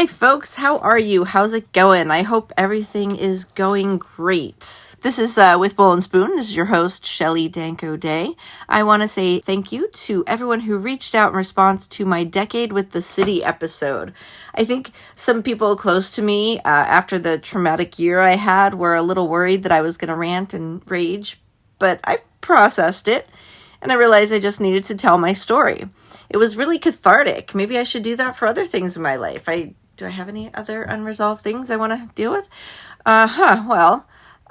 Hi folks, how are you? How's it going? I hope everything is going great. This is With Bowl and Spoon. This is your host, Shelly Danko Day. I want to say thank you to everyone who reached out in response to my Decade with the City episode. I think some people close to me after the traumatic year I had were a little worried that I was going to rant and rage, but I've processed it and I realized I just needed to tell my story. It was really cathartic. Maybe I should do that for other things in my life. Do I have any other unresolved things I want to deal with?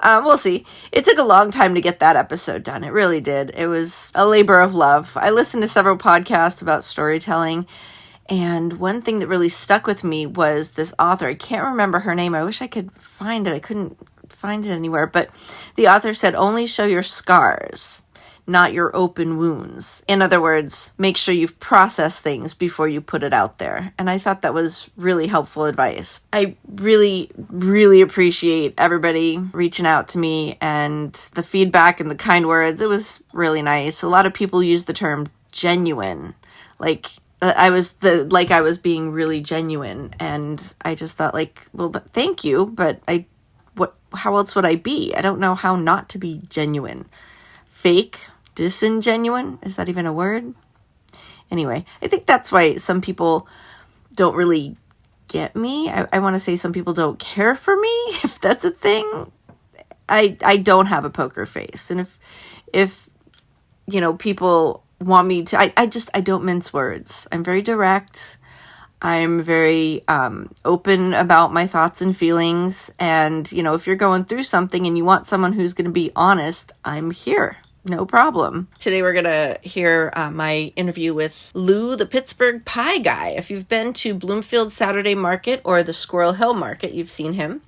We'll see. It took a long time to get that episode done. It really did. It was a labor of love. I listened to several podcasts about storytelling, and one thing that really stuck with me was this author. I can't remember her name. I wish I could find it. I couldn't find it anywhere, but the author said, only show your scars, not your open wounds. In other words, make sure you've processed things before you put it out there. And I thought that was really helpful advice. I really, really appreciate everybody reaching out to me and the feedback and the kind words. It was really nice. A lot of people use the term genuine, like I was being really genuine. And I just thought thank you, but how else would I be? I don't know how not to be genuine. Fake, disingenuine, is that even a word? Anyway, I think that's why some people don't really get me. I want to say some people don't care for me, if that's a thing. I don't have a poker face. And if people want me to, I don't mince words. I'm very direct. I'm very open about my thoughts and feelings. And, if you're going through something and you want someone who's going to be honest, I'm here. No problem. Today we're going to hear my interview with Lou, the Pittsburgh Pie Guy. If you've been to Bloomfield Saturday Market or the Squirrel Hill Market, you've seen him.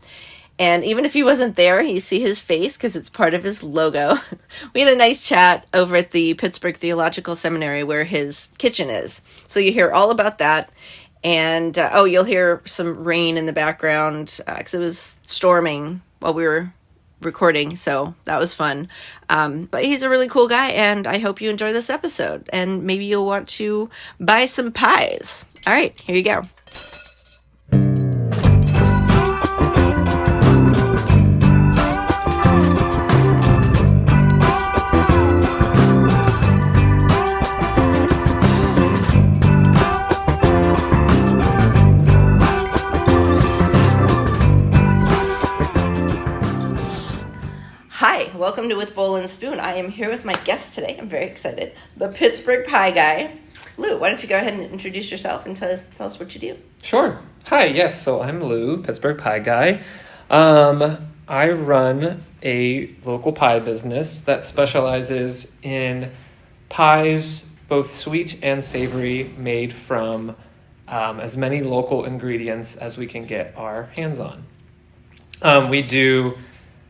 And even if he wasn't there, you see his face because it's part of his logo. We had a nice chat over at the Pittsburgh Theological Seminary where his kitchen is. So you hear all about that. And, you'll hear some rain in the background because it was storming while we were recording, so that was fun. But he's a really cool guy, and I hope you enjoy this episode. And maybe you'll want to buy some pies. All right, here you go. Welcome to With Bowl and Spoon. I am here with my guest today. I'm very excited. The Pittsburgh Pie Guy. Lou, why don't you go ahead and introduce yourself and tell us what you do? Sure. Hi, yes. So I'm Lou, Pittsburgh Pie Guy. I run a local pie business that specializes in pies, both sweet and savory, made from as many local ingredients as we can get our hands on. We do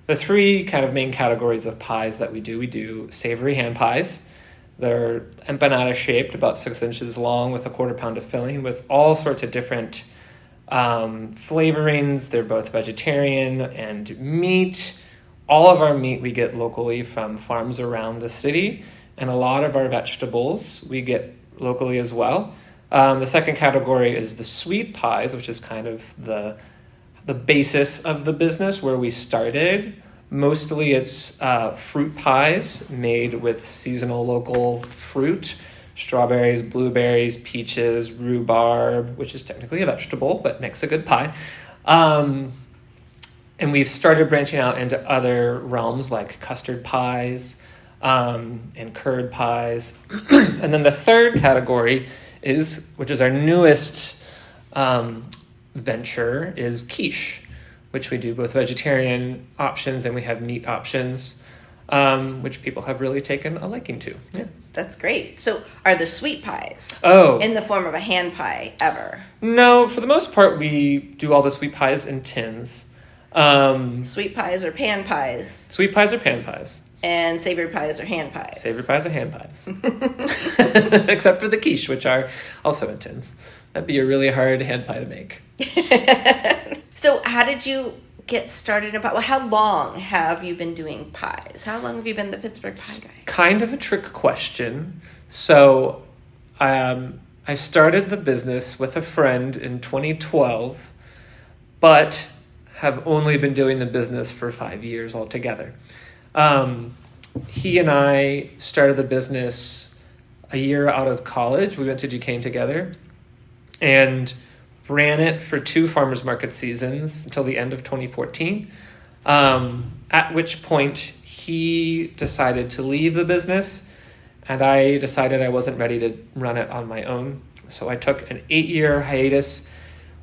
the three kind of main categories of pies that we do savory hand pies. They're empanada shaped, about 6 inches long, with a 1/4 pound of filling, with all sorts of different flavorings. They're both vegetarian and meat. All of our meat we get locally from farms around the city, and a lot of our vegetables we get locally as well. The second category is the sweet pies, which is kind of the basis of the business where we started. Mostly it's fruit pies made with seasonal local fruit, strawberries, blueberries, peaches, rhubarb, which is technically a vegetable, but makes a good pie. And we've started branching out into other realms like custard pies and curd pies. And then the third category which is our newest venture, is quiche, which we do both vegetarian options and we have meat options, which people have really taken a liking to. Yeah, that's great. So are the sweet pies in the form of a hand pie ever? No, for the most part we do all the sweet pies in tins. Sweet pies or pan pies? Sweet pies or pan pies. And savory pies or hand pies? Savory pies are hand pies. Except for the quiche, which are also in tins. That'd be a really hard hand pie to make. So how did you get started how long have you been doing pies? How long have you been the Pittsburgh Pie Guy? Kind of a trick question. So I started the business with a friend in 2012, but have only been doing the business for 5 years altogether. He and I started the business a year out of college. We went to Duquesne together and ran it for 2 farmers market seasons until the end of 2014, at which point he decided to leave the business, and I decided I wasn't ready to run it on my own. So I took an 8-year hiatus,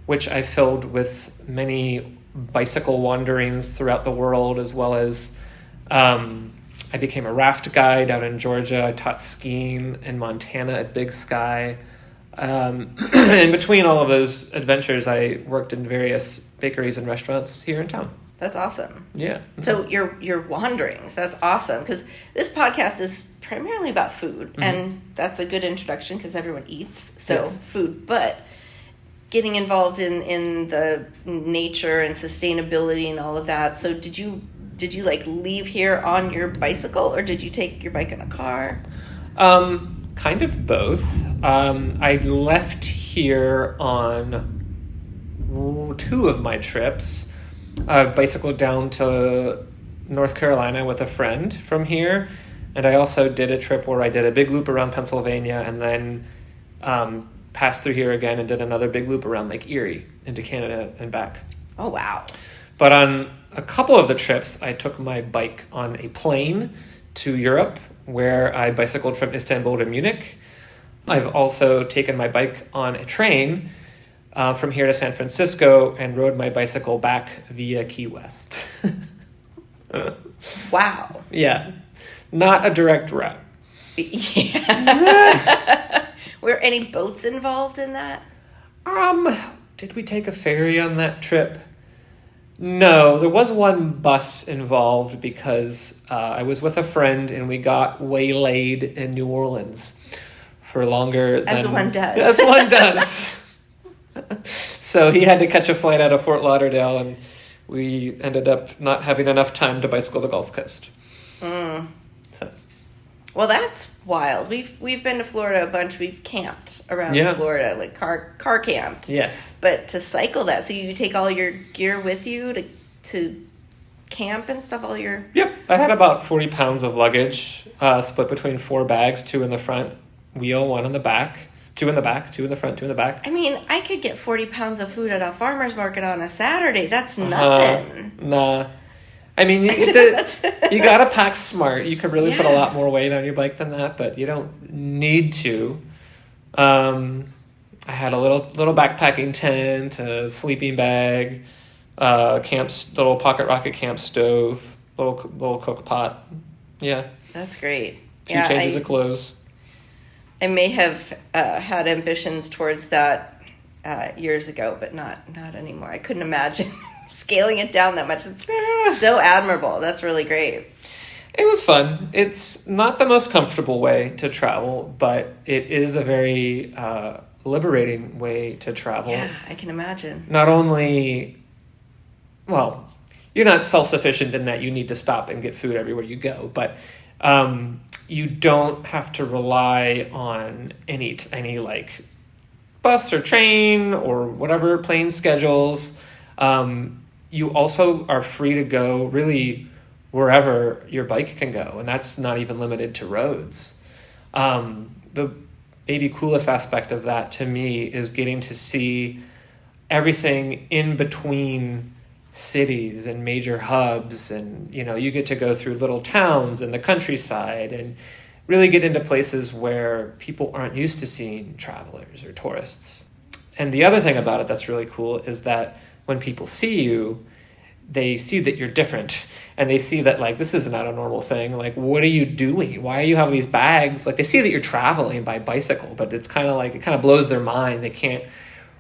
which I filled with many bicycle wanderings throughout the world, as well as I became a raft guide out in Georgia. I taught skiing in Montana at Big Sky. In between all of those adventures, I worked in various bakeries and restaurants here in town. That's awesome. Yeah. So your wanderings, that's awesome, because this podcast is primarily about food, and that's a good introduction because everyone eats, so yes. Food. But getting involved in the nature and sustainability and all of that. So did you like leave here on your bicycle, or did you take your bike in a car? Kind of both. I left here on 2 of my trips. I bicycled down to North Carolina with a friend from here, and I also did a trip where I did a big loop around Pennsylvania and then passed through here again and did another big loop around Lake Erie into Canada and back. Oh, wow. But on a couple of the trips, I took my bike on a plane to Europe, where I bicycled from Istanbul to Munich. I've also taken my bike on a train from here to San Francisco and rode my bicycle back via Key West. Wow. Yeah. Not a direct route. Yeah. Were any boats involved in that? Did we take a ferry on that trip? No, there was one bus involved because I was with a friend and we got waylaid in New Orleans for longer As than... one does. As one does. So he had to catch a flight out of Fort Lauderdale, and we ended up not having enough time to bicycle the Gulf Coast. So. Well, that's wild. We've been to Florida a bunch. We've camped around Florida, like car camped. Yes. But to cycle that, so you take all your gear with you to camp and stuff, all your... Yep. I had about 40 pounds of luggage, split between 4 bags, 2 in the front wheel, 1 in the back, 2 in the back, 2 in the front, 2 in the back. I mean, I could get 40 pounds of food at a farmer's market on a Saturday. That's nothing. Nah. I mean, you gotta pack smart. You could really put a lot more weight on your bike than that, but you don't need to. I had a little backpacking tent, a sleeping bag, little pocket rocket camp stove, little cook pot. Yeah, that's great. A few changes of clothes. I may have had ambitions towards that years ago, but not anymore. I couldn't imagine scaling it down that much. It's so admirable. That's really great. It was fun. It's not the most comfortable way to travel, but it is a very liberating way to travel. Yeah, I can imagine. Not only, well, you're not self-sufficient in that you need to stop and get food everywhere you go, but you don't have to rely on any like bus or train or whatever plane schedules. You also are free to go really wherever your bike can go, and that's not even limited to roads. The maybe coolest aspect of that to me is getting to see everything in between cities and major hubs, and you get to go through little towns and the countryside and really get into places where people aren't used to seeing travelers or tourists. And the other thing about it that's really cool is that when people see you, they see that you're different, and they see that, like, this is not a normal thing. Like, what are you doing? Why are you having these bags? Like, they see that you're traveling by bicycle, but it's kind of like, it kind of blows their mind. They can't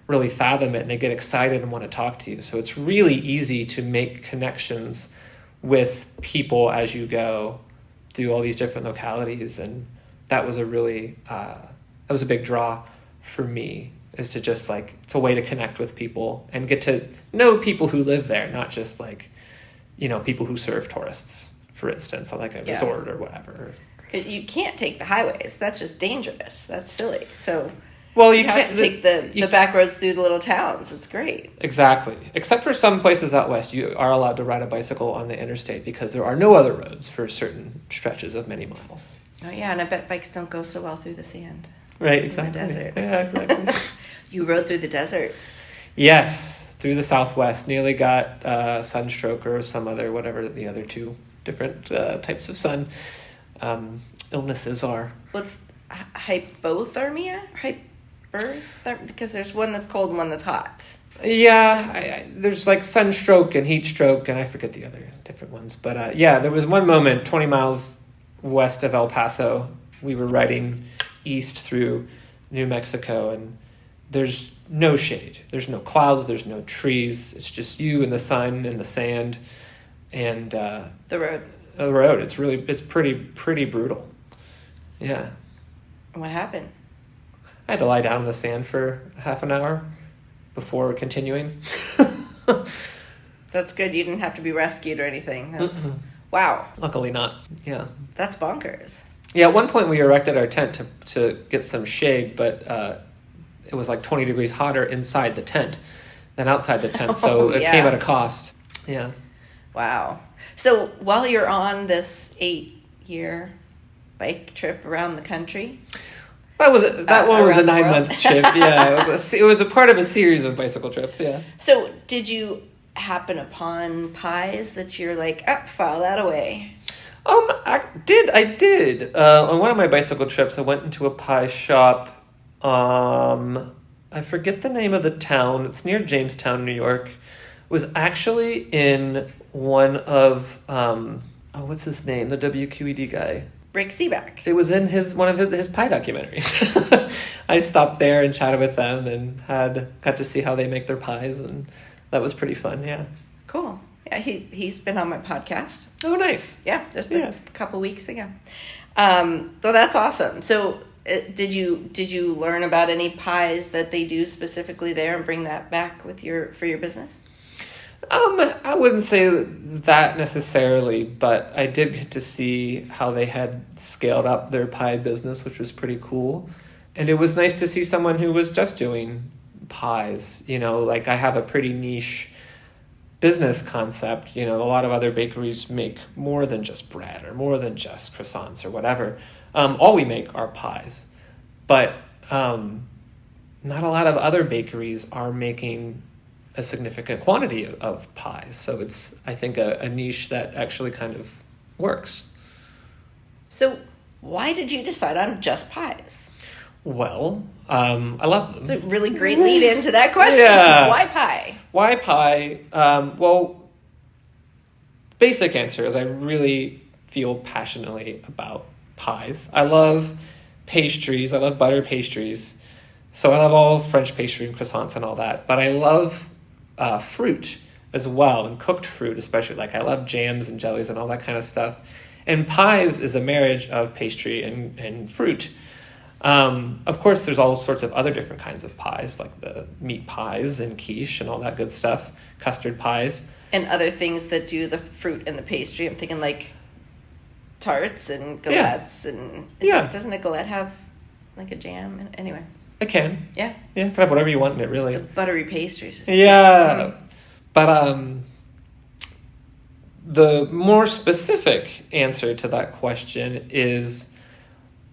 really fathom it, and they get excited and want to talk to you. So it's really easy to make connections with people as you go through all these different localities. And that was a really, that was a big draw for me, is to just, like, it's a way to connect with people and get to know people who live there, not just, like, people who serve tourists, for instance, like a resort or whatever. You can't take the highways. That's just dangerous. That's silly. So Well, you have can't to take the back roads through the little towns. It's great. Exactly. Except for some places out west, you are allowed to ride a bicycle on the interstate because there are no other roads for certain stretches of many miles. Oh, yeah, and I bet bikes don't go so well through the sand. Right, exactly. In the desert. Yeah, exactly. You rode through the desert. Yes, through the Southwest. Nearly got sunstroke or some other, whatever the other two different types of sun illnesses are. What's hypothermia? Because there's one that's cold and one that's hot. Yeah, there's like sunstroke and heat stroke, and I forget the other different ones. But yeah, there was one moment 20 miles west of El Paso. We were riding east through New Mexico, and there's no shade. There's no clouds. There's no trees. It's just you and the sun and the sand and the road. The road. It's pretty brutal. Yeah. What happened? I had to lie down in the sand for half an hour before continuing. That's good. You didn't have to be rescued or anything. That's wow. Luckily not. Yeah. That's bonkers. Yeah, at one point we erected our tent to get some shade, but it was like 20 degrees hotter inside the tent than outside the tent, so it came at a cost. Yeah. Wow. So while you're on this 8-year bike trip around the country... That was a 9-month trip. Yeah, it was a part of a series of bicycle trips. Yeah. So, did you happen upon pies that you're like, file that away? I did. On one of my bicycle trips, I went into a pie shop. I forget the name of the town. It's near Jamestown, New York. It was actually in one of what's his name? The WQED guy. Rick Seaback. It was in one of his pie documentaries. I stopped there and chatted with them and got to see how they make their pies, and that was pretty fun. Yeah. Cool. Yeah, he's been on my podcast. Oh, nice. Yeah, just a couple weeks ago. So that's awesome. So did you learn about any pies that they do specifically there and bring that back for your business? I wouldn't say that necessarily, but I did get to see how they had scaled up their pie business, which was pretty cool. And it was nice to see someone who was just doing pies. Like I have a pretty niche business concept. A lot of other bakeries make more than just bread or more than just croissants or whatever. All we make are pies. But not a lot of other bakeries are making a significant quantity of pies. So it's, I think, a niche that actually kind of works. So why did you decide on just pies? Well, I love them. It's a really great lead into that question. Yeah. Why pie? Why pie? Well, basic answer is I really feel passionately about pies. I love pastries. I love butter pastries. So I love all French pastry and croissants and all that. But I love fruit as well, and cooked fruit especially. Like I love jams and jellies and all that kind of stuff. And pies is a marriage of pastry and fruit. Of course, there's all sorts of other different kinds of pies, like the meat pies and quiche and all that good stuff, custard pies. And other things that do the fruit and the pastry. I'm thinking like tarts and galettes. And doesn't a galette have like a jam? Anyway. It can. Yeah. Yeah, can have whatever you want in it, really. The buttery pastries. Yeah. But the more specific answer to that question is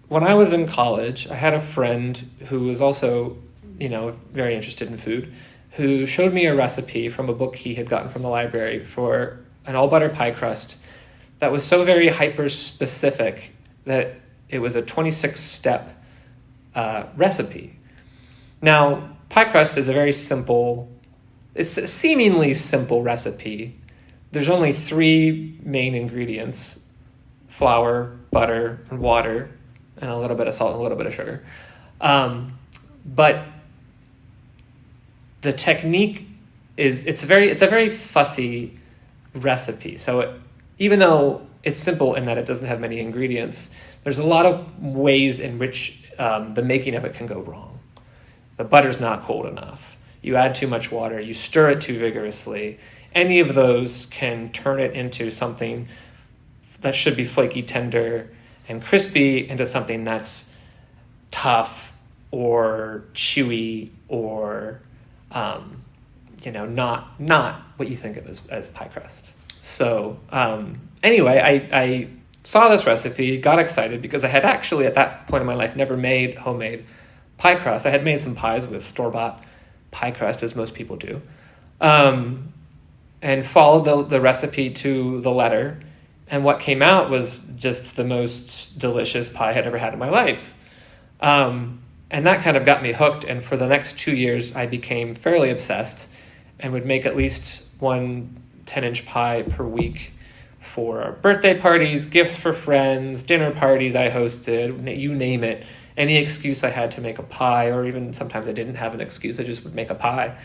when I was in college, I had a friend who was also, very interested in food, who showed me a recipe from a book he had gotten from the library for an all-butter pie crust that was so very hyper-specific that it was a 26-step recipe. Now, pie crust is it's a seemingly simple recipe. There's only 3 main ingredients: flour, butter, and water, and a little bit of salt and a little bit of sugar. But the technique it's a very fussy recipe. So even though it's simple in that it doesn't have many ingredients, there's a lot of ways in which the making of it can go wrong. The butter's not cold enough. You add too much water. You stir it too vigorously. Any of those can turn it into something that should be flaky, tender, and crispy into something that's tough or chewy or, not what you think of as pie crust. So anyway, I saw this recipe, got excited because I had actually at that point in my life never made homemade pie crust. I had made some pies with store-bought pie crust, as most people do, and followed the recipe to the letter. And what came out was just the most delicious pie I had ever had in my life. And that kind of got me hooked. And for the next 2 years, I became fairly obsessed and would make at least one 10-inch pie per week for birthday parties, gifts for friends, dinner parties I hosted, you name it. Any excuse I had to make a pie, or even sometimes I didn't have an excuse, I just would make a pie.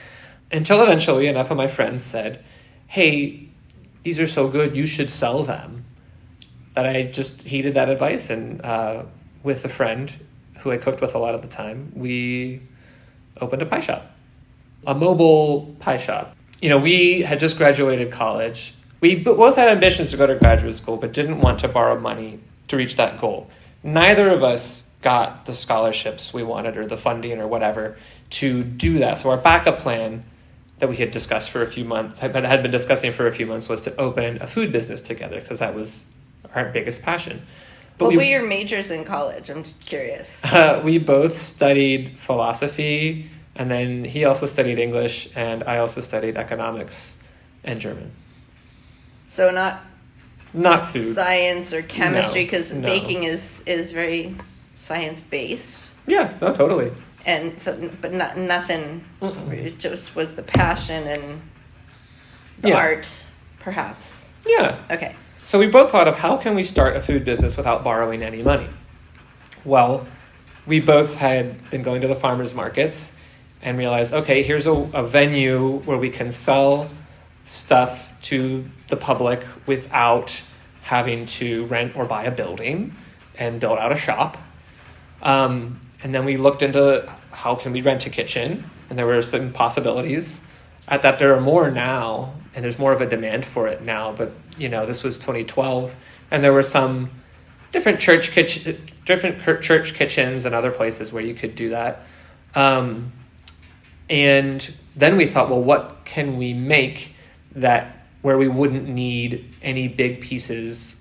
Until eventually enough of my friends said, hey, these are so good, you should sell them. That I just heeded that advice, and with a friend who I cooked with a lot at the time, we opened a pie shop, a mobile pie shop. We had just graduated college. We both had ambitions to go to graduate school, but didn't want to borrow money to reach that goal. Neither of us got the scholarships we wanted or the funding or whatever to do that. So our backup plan that we had discussed for a few months, had been discussing for a few months, was to open a food business together because that was our biggest passion. But what were your majors in college? I'm just curious. We both studied philosophy, and then he also studied English, and I also studied economics and German. So not food, science or chemistry, because No. baking is very science based. Yeah, no, totally. And so, but nothing. It just was the passion and the art, perhaps. Yeah. Okay. So we both thought of how can we start a food business without borrowing any money? Well, we both had been going to the farmers markets and realized, okay, here's a venue where we can sell stuff to the public without having to rent or buy a building and build out a shop. And then we looked into how can we rent a kitchen, and there were some possibilities. At that, there are more now, and there's more of a demand for it now, but this was 2012, and there were some different church kitchens and other places where you could do that. And then we thought, well, what can we make where we wouldn't need any big pieces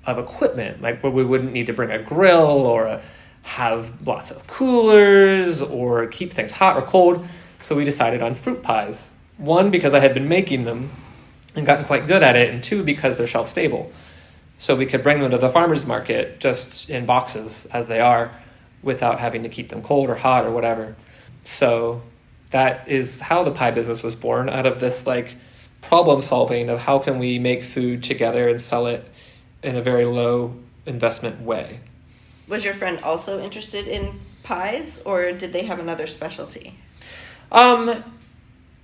of equipment, like where we wouldn't need to bring a grill or have lots of coolers or keep things hot or cold. So we decided on fruit pies. One, because I had been making them and gotten quite good at it, and two, because they're shelf stable. So we could bring them to the farmer's market just in boxes as they are without having to keep them cold or hot or whatever. So that is how the pie business was born, out of this problem solving of how can we make food together and sell it in a very low investment way. Was your friend also interested in pies, or did they have another specialty?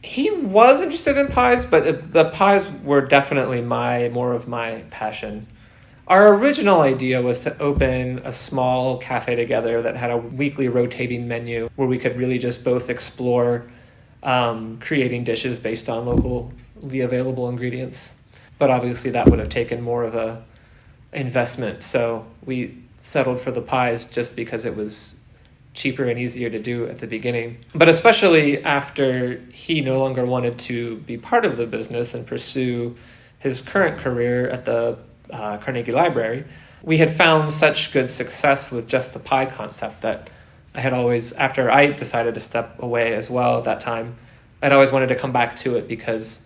He was interested in pies, but the pies were definitely more of my passion. Our original idea was to open a small cafe together that had a weekly rotating menu where we could really just both explore creating dishes based on locally available ingredients. But obviously that would have taken more of a investment, so we settled for the pies just because it was cheaper and easier to do at the beginning. But especially after he no longer wanted to be part of the business and pursue his current career at the Carnegie Library, we had found such good success with just the pie concept that I had always, after I decided to step away as well at that time, I'd always wanted to come back to it because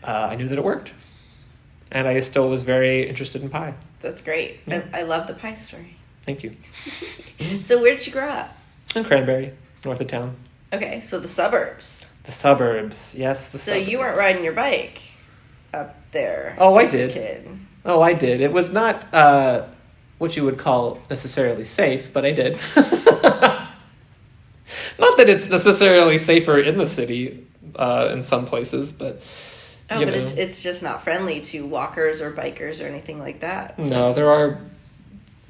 I knew that it worked. And I still was very interested in pie. That's great. Yeah. I love the pie story. Thank you. So where did you grow up? In Cranberry, north of town. Okay, so the suburbs. The suburbs, yes. So you weren't riding your bike up there. Oh, I as did. A kid. Oh, I did. It was not what you would call necessarily safe, but I did. Not that it's necessarily safer in the city in some places, but but it's just not friendly to walkers or bikers or anything like that. So. No, there are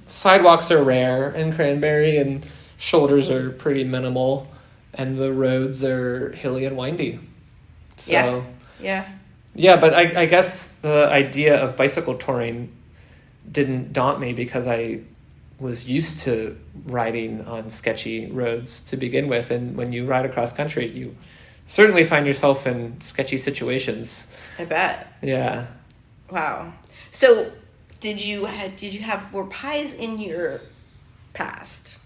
sidewalks are rare in Cranberry, and shoulders are pretty minimal, and the roads are hilly and windy. So, yeah, but I guess the idea of bicycle touring didn't daunt me because I was used to riding on sketchy roads to begin with. And when you ride across country, you certainly find yourself in sketchy situations. I bet. Yeah. Wow. So were pies in your past?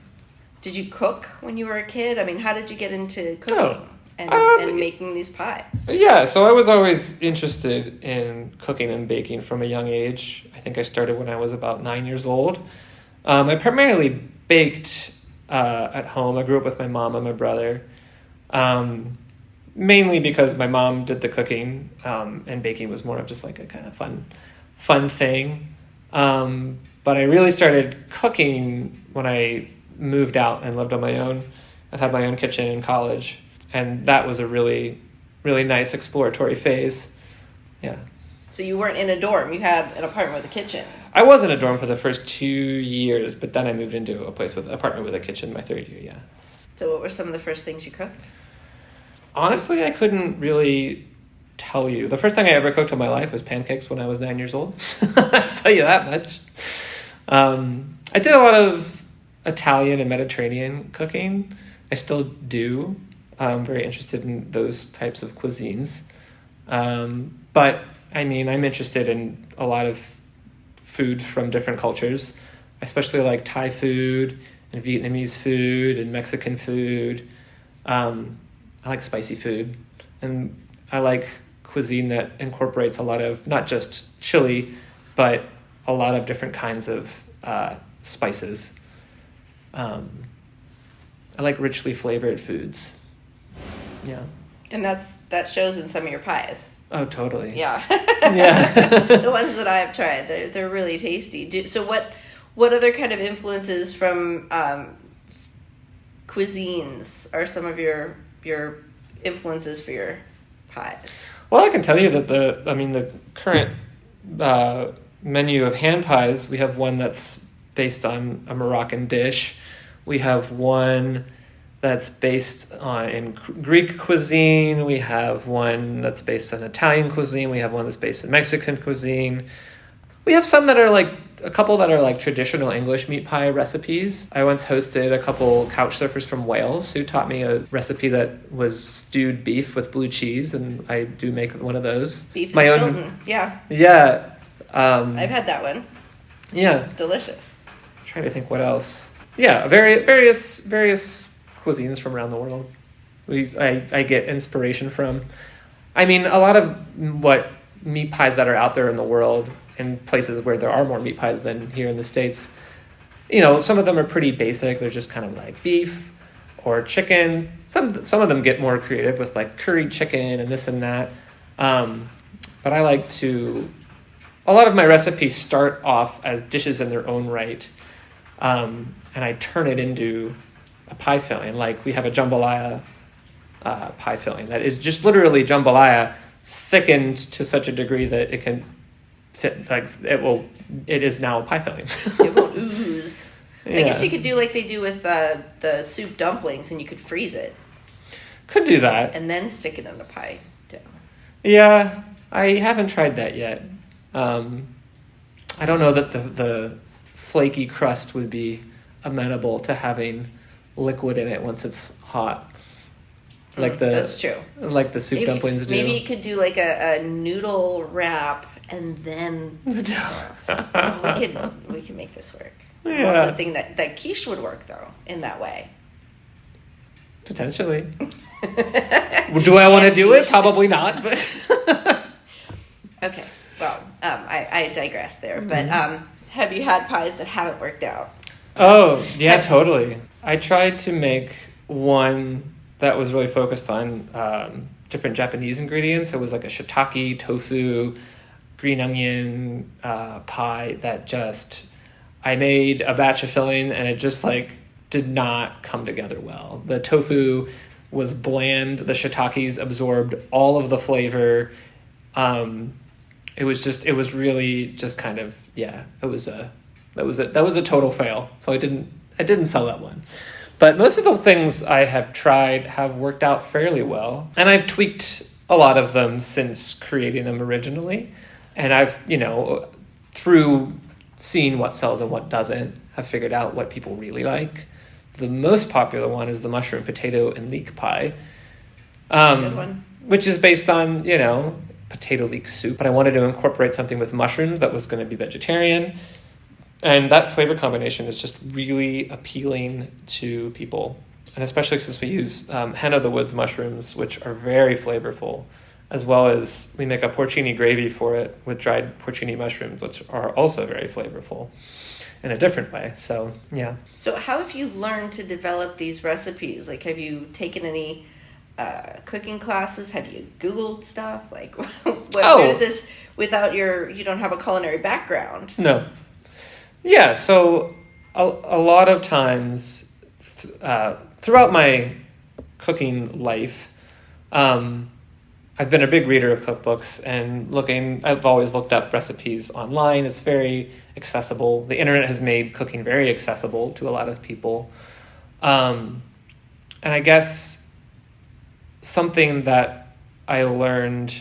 Did you cook when you were a kid? I mean, how did you get into cooking and making these pies? Yeah, so I was always interested in cooking and baking from a young age. I think I started when I was about 9 years old. I primarily baked at home. I grew up with my mom and my brother, mainly because my mom did the cooking, and baking was more of just like a kind of fun thing. But I really started cooking when I moved out and lived on my own. I had my own kitchen in college, and that was a really, really nice exploratory phase. Yeah. So you weren't in a dorm, you had an apartment with a kitchen. I was in a dorm for the first 2 years, but then I moved into a place with an apartment with a kitchen my third year, yeah. So what were some of the first things you cooked? Honestly, I couldn't really tell you. The first thing I ever cooked in my life was pancakes when I was 9 years old. I'll tell you that much. I did a lot of Italian and Mediterranean cooking. I still do. I'm very interested in those types of cuisines. But, I mean, I'm interested in a lot of food from different cultures. I especially like Thai food and Vietnamese food and Mexican food. I like spicy food. And I like cuisine that incorporates a lot of, not just chili, but a lot of different kinds of spices. I like richly flavored foods. Yeah. And that shows in some of your pies. Oh, totally. Yeah. Yeah. The ones that I have tried, they're really tasty. So what other kind of influences from cuisines are some of your influences for your pies? Well, I can tell you that the current menu of hand pies, we have one that's based on a Moroccan dish. We have one that's based in Greek cuisine. We have one that's based on Italian cuisine. We have one that's based in Mexican cuisine. We have some that are a couple that are traditional English meat pie recipes. I once hosted a couple couch surfers from Wales who taught me a recipe that was stewed beef with blue cheese, and I do make one of those. Beef and Stilton, yeah. Yeah. I've had that one. Yeah. Delicious. I'm trying to think what else. Yeah, various cuisines from around the world. I get inspiration from. I mean, a lot of what meat pies that are out there in the world, in places where there are more meat pies than here in the States, some of them are pretty basic. They're just kind of like beef or chicken. Some of them get more creative with curried chicken and this and that. But I like to. A lot of my recipes start off as dishes in their own right, and I turn it into a pie filling. Like we have a jambalaya pie filling that is just literally jambalaya thickened to such a degree that it can fit. It is now a pie filling. It won't ooze. Yeah. I guess you could do like they do with the soup dumplings, and you could freeze it. Could do that. And then stick it in a pie dough. Yeah, I haven't tried that yet. I don't know that the flaky crust would be amenable to having liquid in it once it's hot. That's true. Like the soup dumplings do. Maybe you could do like a noodle wrap and then we can make this work. Yeah. Also, I think that quiche would work though in that way. Potentially. Do I want to do it? Probably not. But okay. Well, I digress there. But have you had pies that haven't worked out? Oh, yeah, totally. I tried to make one that was really focused on different Japanese ingredients. It was like a shiitake, tofu, green onion pie that I made a batch of filling and it just did not come together well. The tofu was bland. The shiitakes absorbed all of the flavor. It was really just kind of, yeah, that was a total fail. So I didn't sell that one. But most of the things I have tried have worked out fairly well. And I've tweaked a lot of them since creating them originally. And I've, through seeing what sells and what doesn't, have figured out what people really like. The most popular one is the mushroom, potato, and leek pie. Good one. Which is based on, potato leek soup. But I wanted to incorporate something with mushrooms that was going to be vegetarian. And that flavor combination is just really appealing to people. And especially since we use hen of the woods mushrooms, which are very flavorful, as well as we make a porcini gravy for it with dried porcini mushrooms, which are also very flavorful in a different way. So, yeah. So how have you learned to develop these recipes? Like, have you taken any cooking classes? Have you Googled stuff? Like, where is this without you don't have a culinary background? No. Yeah, so a lot of times throughout my cooking life, I've been a big reader of cookbooks and I've always looked up recipes online. It's very accessible. The internet has made cooking very accessible to a lot of people. And I guess something that I learned,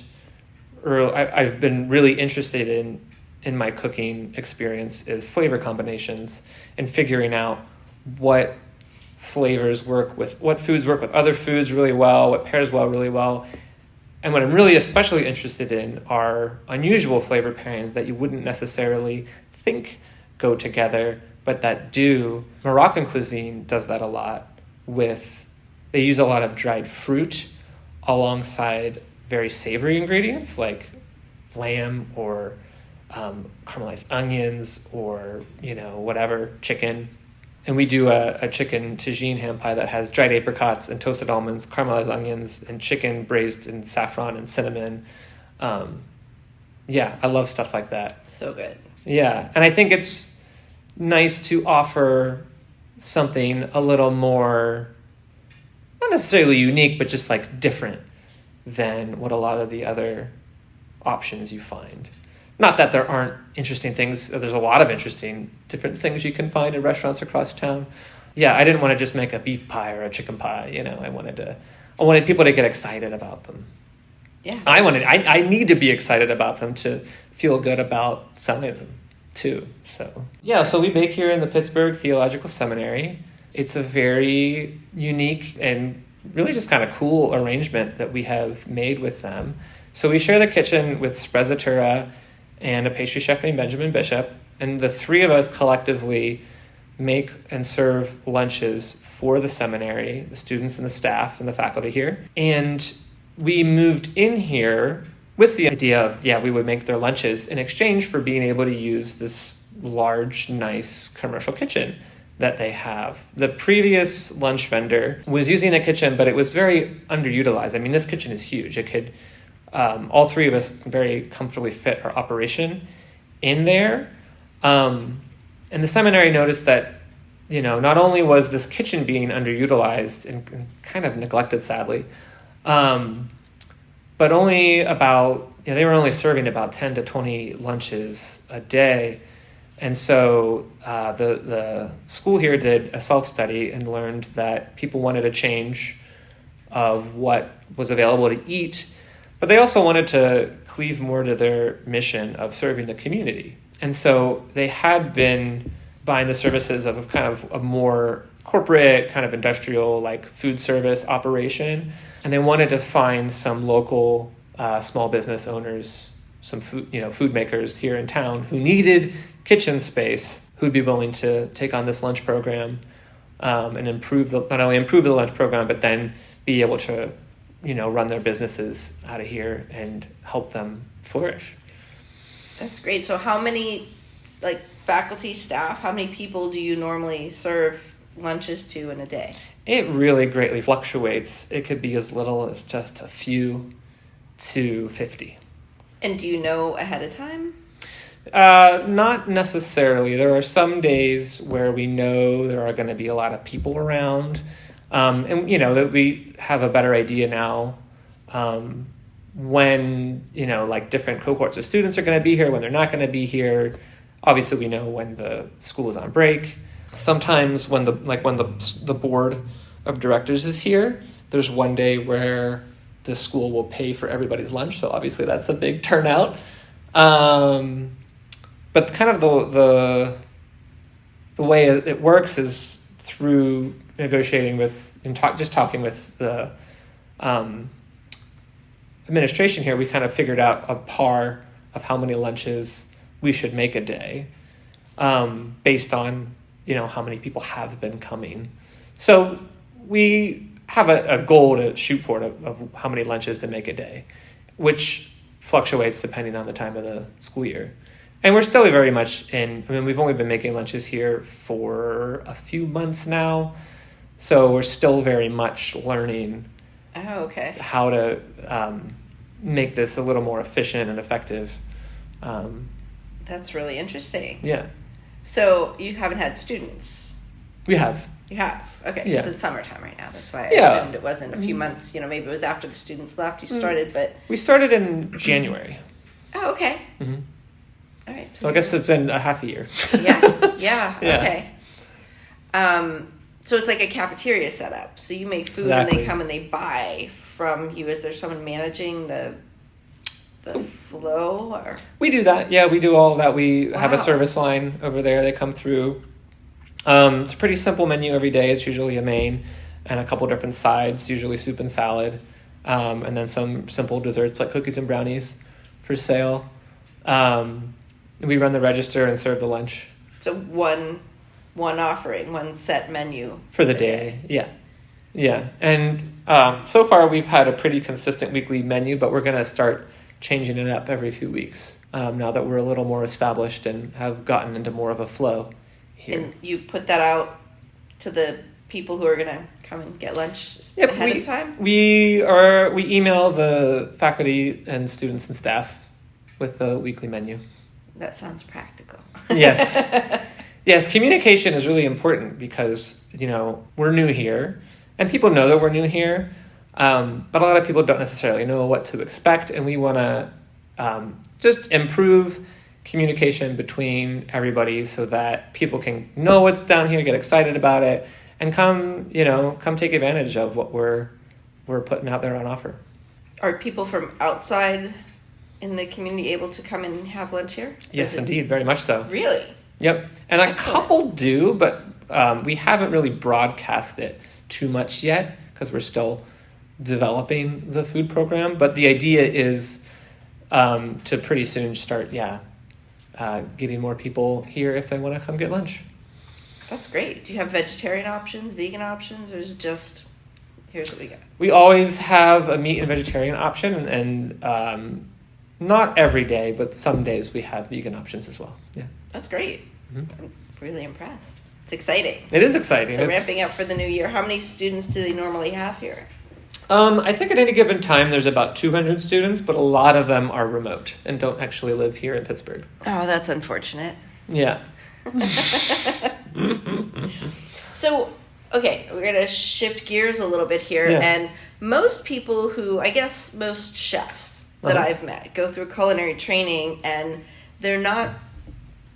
or I've been really interested in my cooking experience is flavor combinations and figuring out what flavors what foods work with other foods really well, what pairs well really well. And what I'm really especially interested in are unusual flavor pairings that you wouldn't necessarily think go together, but that do. Moroccan cuisine does that a lot they use a lot of dried fruit alongside very savory ingredients like lamb or caramelized onions or, whatever, chicken. And we do a chicken tagine ham pie that has dried apricots and toasted almonds, caramelized onions, and chicken braised in saffron and cinnamon. I love stuff like that. So good. Yeah, and I think it's nice to offer something a little more, not necessarily unique, but just like different than what a lot of the other options you find. Not that there aren't interesting things. There's a lot of interesting different things you can find in restaurants across town. Yeah, I didn't want to just make a beef pie or a chicken pie. I wanted people to get excited about them. Yeah. I need to be excited about them to feel good about selling them too. So we bake here in the Pittsburgh Theological Seminary. It's a very unique and really just kind of cool arrangement that we have made with them. So we share the kitchen with Sprezzatura and a pastry chef named Benjamin Bishop, and the three of us collectively make and serve lunches for the seminary, the students and the staff and the faculty here. And we moved in here with the idea of, we would make their lunches in exchange for being able to use this large, nice commercial kitchen that they have. The previous lunch vendor was using the kitchen, but it was very underutilized. I mean, this kitchen is huge. It could, all three of us very comfortably fit our operation in there. And the seminary noticed that, not only was this kitchen being underutilized and kind of neglected, sadly, but only they were only serving about 10 to 20 lunches a day. And so the school here did a self-study and learned that people wanted a change of what was available to eat, but they also wanted to cleave more to their mission of serving the community. And so they had been buying the services of kind of a more corporate, kind of industrial, like food service operation. And they wanted to find some local small business owners, some food makers here in town who needed kitchen space, who'd be willing to take on this lunch program and not only improve the lunch program, but then be able to, run their businesses out of here and help them flourish. That's great. So how many, faculty, staff, how many people do you normally serve lunches to in a day? It really greatly fluctuates. It could be as little as just a few to 50. And do you know ahead of time? Not necessarily. There are some days where we know there are going to be a lot of people around. And, that we have a better idea now when, different cohorts of students are going to be here, when they're not going to be here. Obviously, we know when the school is on break. Sometimes when the board of directors is here, there's one day where the school will pay for everybody's lunch. So obviously that's a big turnout. But kind of the the way it works is through negotiating with and talking with the administration here. We kind of figured out a par of how many lunches we should make a day, based on how many people have been coming. So we have a goal to shoot for of how many lunches to make a day, which fluctuates depending on the time of the school year. And we're still very much we've only been making lunches here for a few months now, so we're still very much learning how to make this a little more efficient and effective. That's really interesting. Yeah. So you haven't had students? We have. You have? Okay, Yeah. because it's summertime right now. That's why I assumed it wasn't a few months. Maybe it was after the students left you started, but... We started in January. Oh, okay. Mm-hmm. All right. So I guess it's been a half a year. Yeah, okay. So it's like a cafeteria setup. So you make food and they come and they buy from you. Is there someone managing the flow? Or? We do that. Yeah, we do all of that. We have a service line over there. They come through. It's a pretty simple menu every day. It's usually a main and a couple different sides, usually soup and salad, and then some simple desserts like cookies and brownies for sale. We run the register and serve the lunch. So one offering, one set menu for the day. Yeah. And so far we've had a pretty consistent weekly menu, but we're going to start changing it up every few weeks now that we're a little more established and have gotten into more of a flow here. And you put that out to the people who are going to come and get lunch ahead of time? We email the faculty and students and staff with the weekly menu. That sounds practical. Yes, communication is really important because, we're new here and people know that we're new here, but a lot of people don't necessarily know what to expect, and we want to just improve communication between everybody so that people can know what's down here, get excited about it, and come take advantage of what we're putting out there on offer. Are people from outside in the community able to come and have lunch here? Yes, indeed, very much so. Really? Yep. And a couple do, but we haven't really broadcast it too much yet because we're still developing the food program. But the idea is to pretty soon start, getting more people here if they want to come get lunch. That's great. Do you have vegetarian options, vegan options, or is it just, here's what we got? We always have a meat and vegetarian option, and not every day, but some days we have vegan options as well. Yeah. That's great. Mm-hmm. I'm really impressed. It's exciting. It is exciting. So ramping up for the new year. How many students do they normally have here? I think at any given time there's about 200 students, but a lot of them are remote and don't actually live here in Pittsburgh. Oh, that's unfortunate. Yeah. So, okay, we're going to shift gears a little bit here. Yeah. And most people most chefs that I've met go through culinary training, and they're not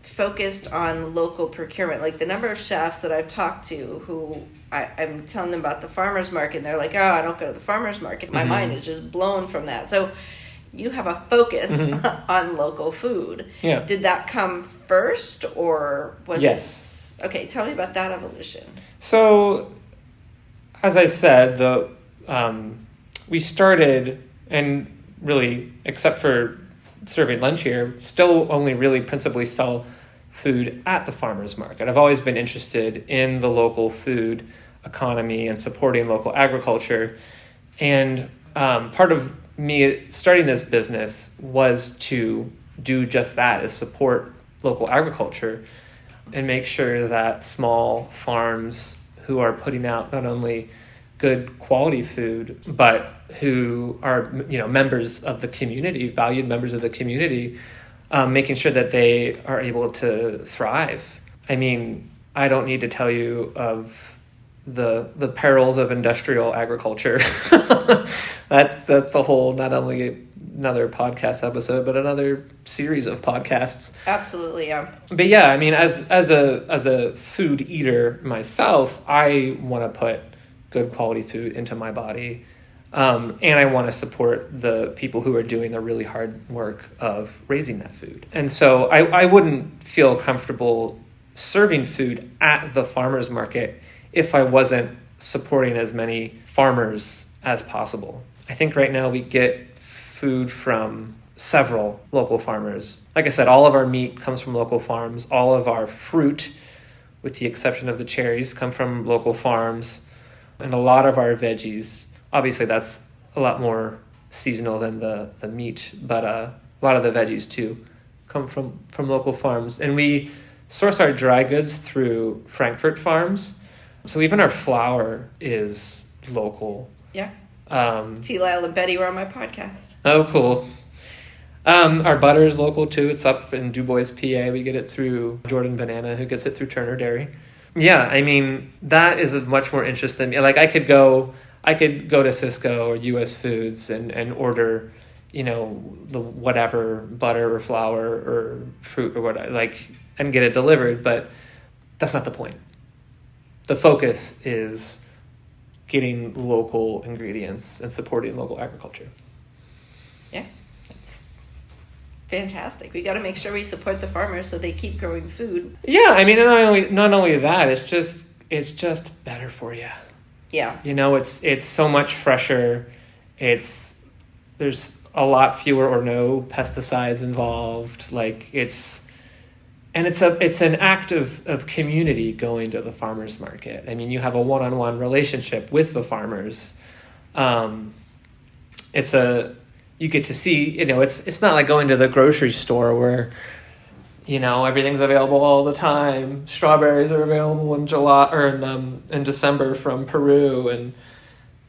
focused on local procurement. Like the number of chefs that I've talked to who I'm telling them about the farmer's market, and they're like, oh, I don't go to the farmer's market. My mind is just blown from that. So you have a focus on local food. Yeah. Did that come first, or was Yes. it? Okay, tell me about that evolution. So, as I said, we started, and really, except for serving lunch here, still only really principally sell food at the farmer's market. I've always been interested in the local food economy and supporting local agriculture. And part of me starting this business was to do just that, is support local agriculture and make sure that small farms who are putting out not only good quality food, but who are members of the community, valued members of the community, making sure that they are able to thrive. I mean, I don't need to tell you of the perils of industrial agriculture. That's a whole, not only another podcast episode, but another series of podcasts. Absolutely, yeah. But yeah, I mean, as a food eater myself, I want to put good quality food into my body. And I want to support the people who are doing the really hard work of raising that food. And so I wouldn't feel comfortable serving food at the farmers market if I wasn't supporting as many farmers as possible. I think right now we get food from several local farmers. Like I said, all of our meat comes from local farms. All of our fruit, with the exception of the cherries, come from local farms. And a lot of our veggies, obviously that's a lot more seasonal than the meat, but a lot of the veggies too come from local farms. And we source our dry goods through Frankfurt farms. So even our flour is local. Yeah. T. Lyle and Betty were on my podcast. Oh, cool. Our butter is local too. It's up in DuBois, PA. We get it through Jordan Banana, who gets it through Turner Dairy. Yeah, I mean, that is of much more interest than me. Like I could go to Sysco or US Foods and order, the whatever butter or flour or fruit or whatever, and get it delivered, but that's not the point. The focus is getting local ingredients and supporting local agriculture. Yeah, it's fantastic. We got to make sure we support the farmers so they keep growing food. Yeah, I mean, not only that, it's just better for you. Yeah. It's so much fresher. There's a lot fewer or no pesticides involved. It's an act of community going to the farmers market. I mean, you have a one-on-one relationship with the farmers. You get to see, it's not like going to the grocery store where, everything's available all the time. Strawberries are available in July or in December from Peru, and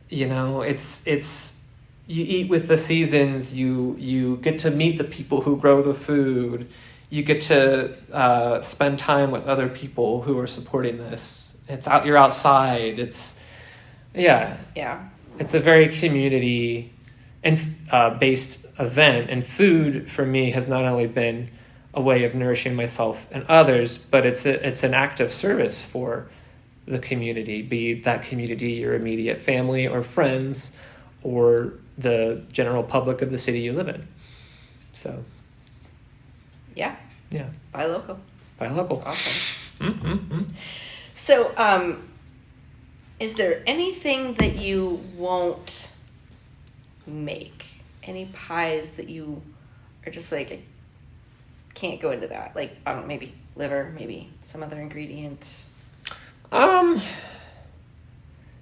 it's you eat with the seasons. You get to meet the people who grow the food. You get to spend time with other people who are supporting this. You're outside. It's a very community and based event. And food for me has not only been a way of nourishing myself and others, but it's an act of service for the community, be that community your immediate family or friends or the general public of the city you live in. So. Yeah. Buy local. Buy local. That's awesome. Mm-hmm. So, is there anything that you won't make? Any pies that you are just like, I can't go into that? Like, I don't know, maybe liver, maybe some other ingredients? Not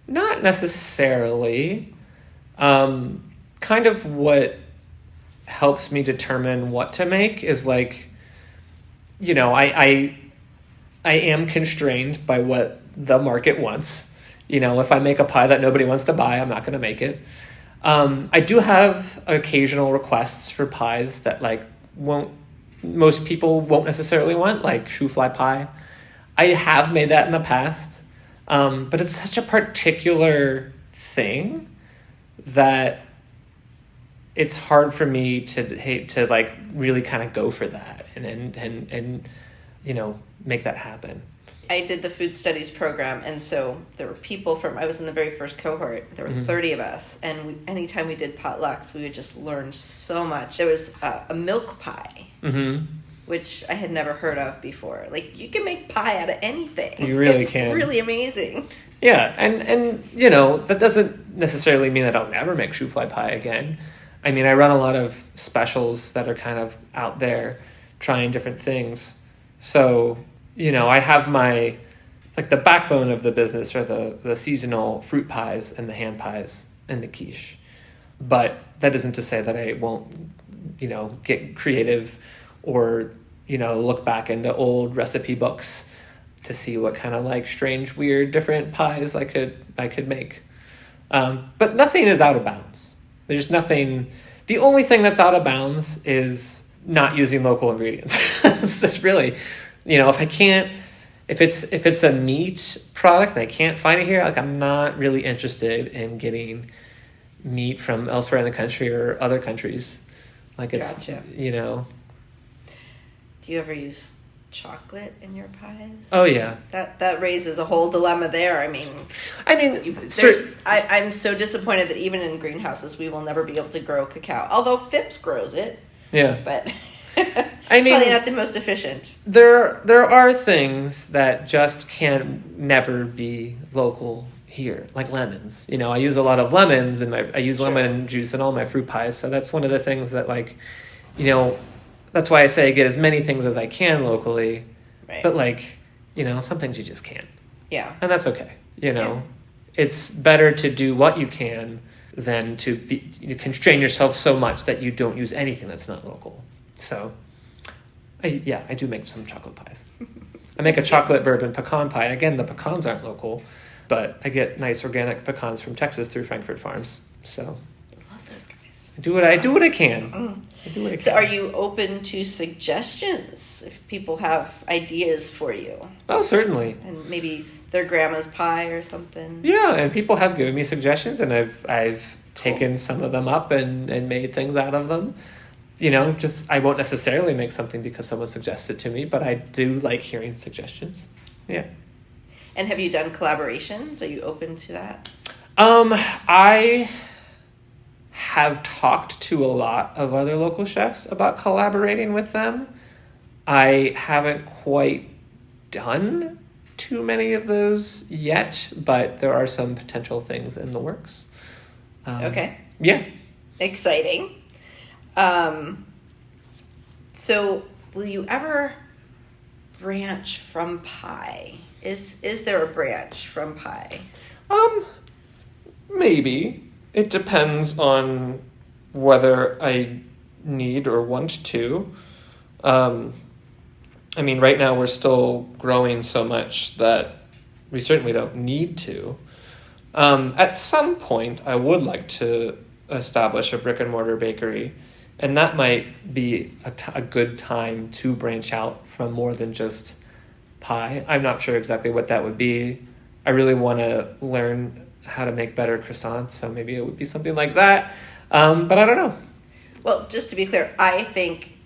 necessarily. Kind of what helps me determine what to make is I am constrained by what the market wants. If I make a pie that nobody wants to buy, I'm not going to make it. I do have occasional requests for pies that most people won't necessarily want, like shoe fly pie. I have made that in the past, but it's such a particular thing that it's hard for me to really kind of go for that and make that happen. I did the food studies program, and so there were people I was in the very first cohort. There were 30 of us, and anytime we did potlucks, we would just learn so much. There was a milk pie, which I had never heard of before. You can make pie out of anything. You really can. It's really amazing. Yeah, and that doesn't necessarily mean that I'll never make shoe fly pie again. I mean, I run a lot of specials that are kind of out there trying different things. So, I have my, the backbone of the business are the seasonal fruit pies and the hand pies and the quiche. But that isn't to say that I won't, get creative or, look back into old recipe books to see what kind of strange, weird, different pies I could make. But nothing is out of bounds. There's nothing. The only thing that's out of bounds is not using local ingredients. It's just really, if it's a meat product and I can't find it here, I'm not really interested in getting meat from elsewhere in the country or other countries. Gotcha. Do you ever use chocolate in your pies? Oh yeah. That raises a whole dilemma there. I mean, I'm so disappointed that even in greenhouses we will never be able to grow cacao. Although Phipps grows it. Yeah. But I mean, probably not the most efficient. There are things that just can never be local here, like lemons. You know, I use a lot of lemons, and I use lemon juice in all my fruit pies. So that's one of the things that, like, you know, that's why I say I get as many things as I can locally. Right. But, like, you know, some things you just can't. Yeah. And that's okay. You know, it's better to do what you can than to constrain yourself so much that you don't use anything that's not local. So, I do make some chocolate pies. I make a chocolate bourbon pecan pie. Again, the pecans aren't local, but I get nice organic pecans from Texas through Frankfurt Farms. So, I love those guys. I do what I can. So are you open to suggestions if people have ideas for you? Oh, certainly. And maybe their grandma's pie or something. Yeah, and people have given me suggestions, and I've taken some of them up and made things out of them. You know, just I won't necessarily make something because someone suggests it to me, but I do like hearing suggestions. Yeah. And have you done collaborations? Are you open to that? I have talked to a lot of other local chefs about collaborating with them. I haven't quite done too many of those yet, but there are some potential things in the works. Okay. Yeah. Exciting. So will you ever branch from pie? Is there a branch from pie? Maybe. It depends on whether I need or want to. I mean, right now we're still growing so much that we certainly don't need to. At some point, I would like to establish a brick and mortar bakery, and that might be a good time to branch out from more than just pie. I'm not sure exactly what that would be. I really want to learn how to make better croissants, so maybe it would be something like that. But I don't know. Well, just to be clear, I think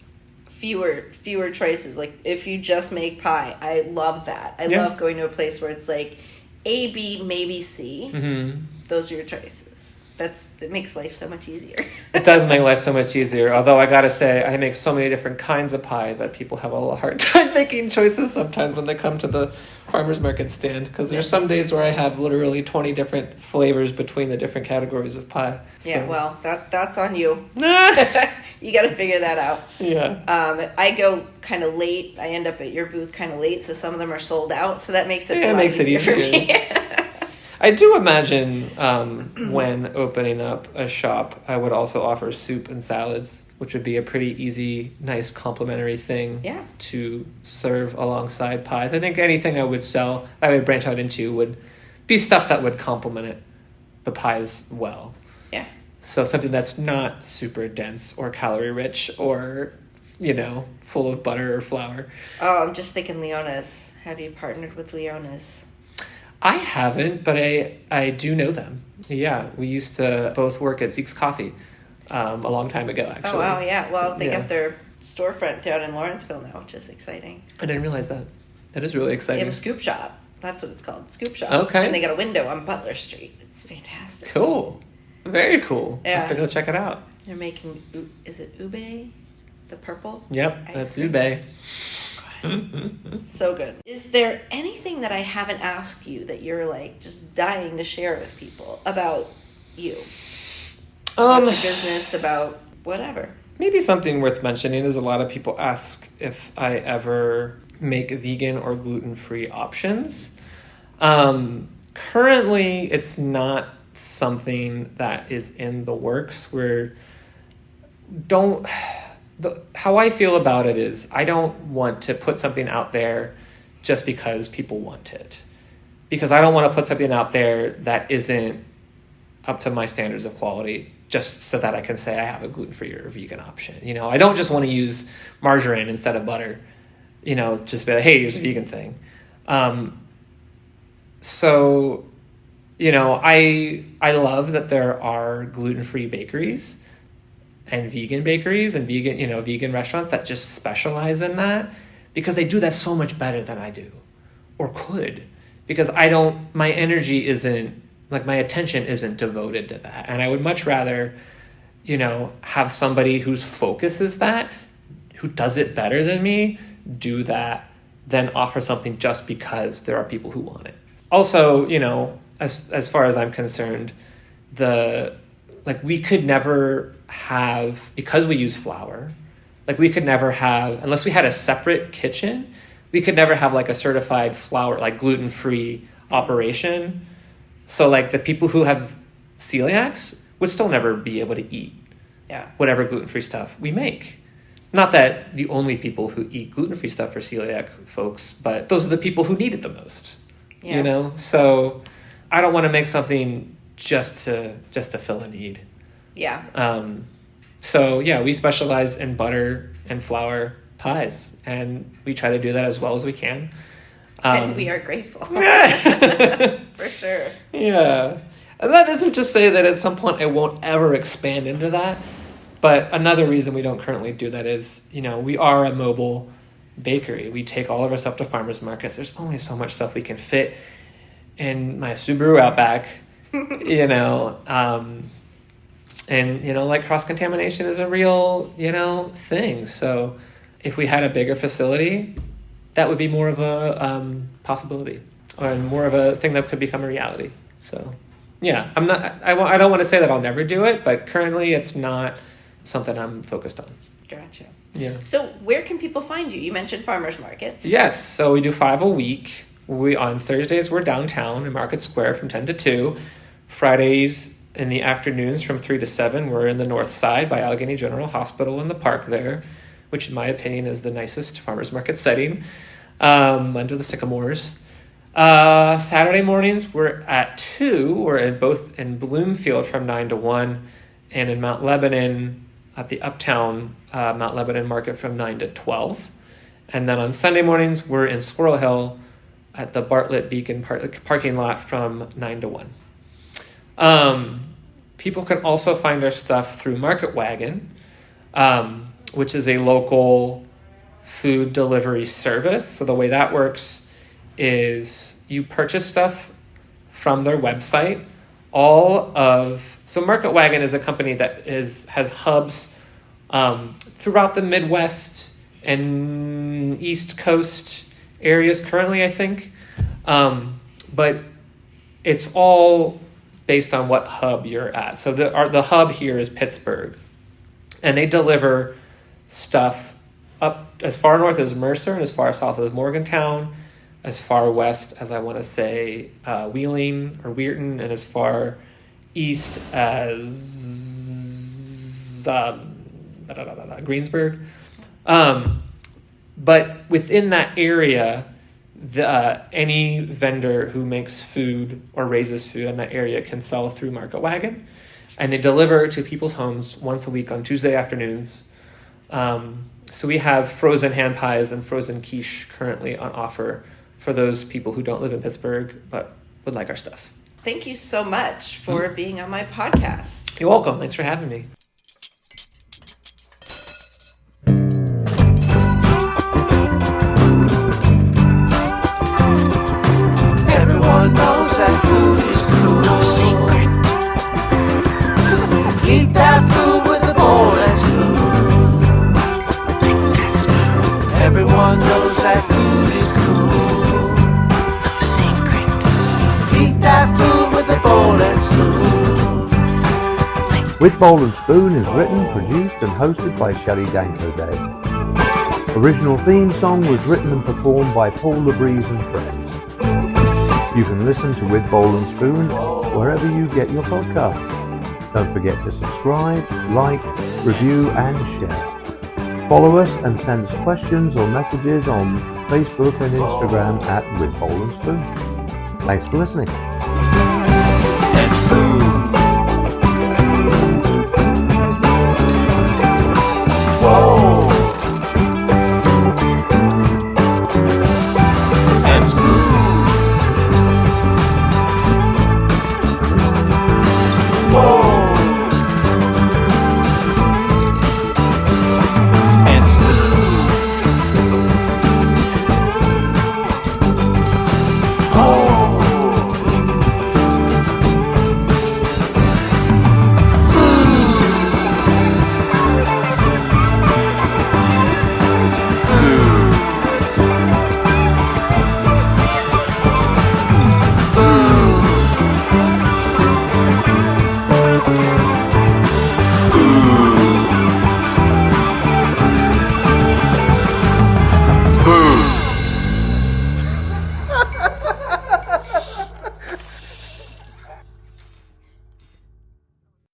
fewer choices. Like, if you just make pie, I love that. I love going to a place where it's like A, B, maybe C. Mm-hmm. Those are your choices. It makes life so much easier. It does make life so much easier. Although I gotta say, I make so many different kinds of pie that people have a hard time making choices sometimes when they come to the farmer's market stand. Because there's some days where I have literally 20 different flavors between the different categories of pie. So. Yeah, well, that's on you. You got to figure that out. Yeah. I go kind of late. I end up at your booth kind of late, so some of them are sold out. So that makes it a lot easier for me. I do imagine when opening up a shop, I would also offer soup and salads, which would be a pretty easy, nice complementary thing to serve alongside pies. I think anything I would branch out into would be stuff that would complement the pies well. Yeah. So something that's not super dense or calorie rich or, full of butter or flour. Oh, I'm just thinking Leona's. Have you partnered with Leona's? I haven't, but I do know them. Yeah, we used to both work at Zeke's Coffee a long time ago, actually. Oh, wow, yeah. Well, they got their storefront down in Lawrenceville now, which is exciting. I didn't realize that. That is really exciting. They have a scoop shop. That's what it's called, scoop shop. Okay. And they got a window on Butler Street. It's fantastic. Cool. Very cool. Yeah. I have to go check it out. They're making, is it ube? The purple? Yep, that's ube. So good. Is there anything that I haven't asked you that you're like just dying to share with people about you? About your business, about whatever? Maybe something worth mentioning is a lot of people ask if I ever make vegan or gluten-free options. Currently, it's not something that is in the works. How I feel about it is I don't want to put something out there just because people want it. Because I don't want to put something out there that isn't up to my standards of quality just so that I can say I have a gluten-free or vegan option. I don't just want to use margarine instead of butter. Just be like, hey, here's a vegan thing. So, I love that there are gluten-free bakeries and vegan bakeries and vegan restaurants that just specialize in that, because they do that so much better than I do or could, because my energy isn't, my attention isn't devoted to that. And I would much rather, have somebody whose focus is that, who does it better than me do that than offer something just because there are people who want it. Also, as far as I'm concerned, we could never have, because we use flour, we could never have, unless we had a separate kitchen, we could never have a certified flour, gluten-free operation. So the people who have celiacs would still never be able to eat whatever gluten-free stuff we make. Not that the only people who eat gluten-free stuff are celiac folks, but those are the people who need it the most. Yeah. So I don't want to make something just to fill a need. Yeah. So we specialize in butter and flour pies, and we try to do that as well as we can. And we are grateful. For sure. Yeah. And that isn't to say that at some point I won't ever expand into that. But another reason we don't currently do that is, we are a mobile bakery. We take all of our stuff to farmers markets. There's only so much stuff we can fit in my Subaru Outback, and, cross-contamination is a real, thing. So if we had a bigger facility, that would be more of a possibility, or more of a thing that could become a reality. So, yeah, I don't want to say that I'll never do it, but currently it's not something I'm focused on. Gotcha. Yeah. So where can people find you? You mentioned farmers markets. Yes. So we do 5 a week. On Thursdays, we're downtown in Market Square from 10 to 2. Fridays in the afternoons from 3 to 7, we're in the north side by Allegheny General Hospital in the park there, which in my opinion is the nicest farmers market setting, under the sycamores. Saturday mornings, we're at 2. We're both in Bloomfield from 9 to 1, and in Mount Lebanon at the Uptown Mount Lebanon Market from 9 to 12. And then on Sunday mornings, we're in Squirrel Hill at the Bartlett Beacon parking lot from 9 to 1. People can also find our stuff through Market Wagon, which is a local food delivery service. So the way that works is you purchase stuff from their website. So Market Wagon is a company that has hubs throughout the Midwest and East Coast areas currently, I think. But it's all based on what hub you're at. So the hub here is Pittsburgh. And they deliver stuff up as far north as Mercer and as far south as Morgantown, as far west as I want to say Wheeling or Weirton, and as far east as Greensburg. But within that area, any vendor who makes food or raises food in that area can sell through Market Wagon, and they deliver to people's homes once a week on Tuesday afternoons. So we have frozen hand pies and frozen quiche currently on offer for those people who don't live in Pittsburgh but would like our stuff. Thank you so much for being on my podcast. You're welcome. Thanks for having me. Everyone knows that food is cool. No secret. Eat that food with a bowl and spoon. Everyone knows that food is cool. No secret. Eat that food with a bowl and spoon. With Bowl and Spoon is written, produced and hosted by Shelley Danko Day. Original theme song was written and performed by Paul LeBreeze and Friends. You can listen to With Bowl and Spoon wherever you get your podcasts. Don't forget to subscribe, like, review and share. Follow us and send us questions or messages on Facebook and Instagram at With Bowl and Spoon. Thanks for listening. And spoon. Whoa.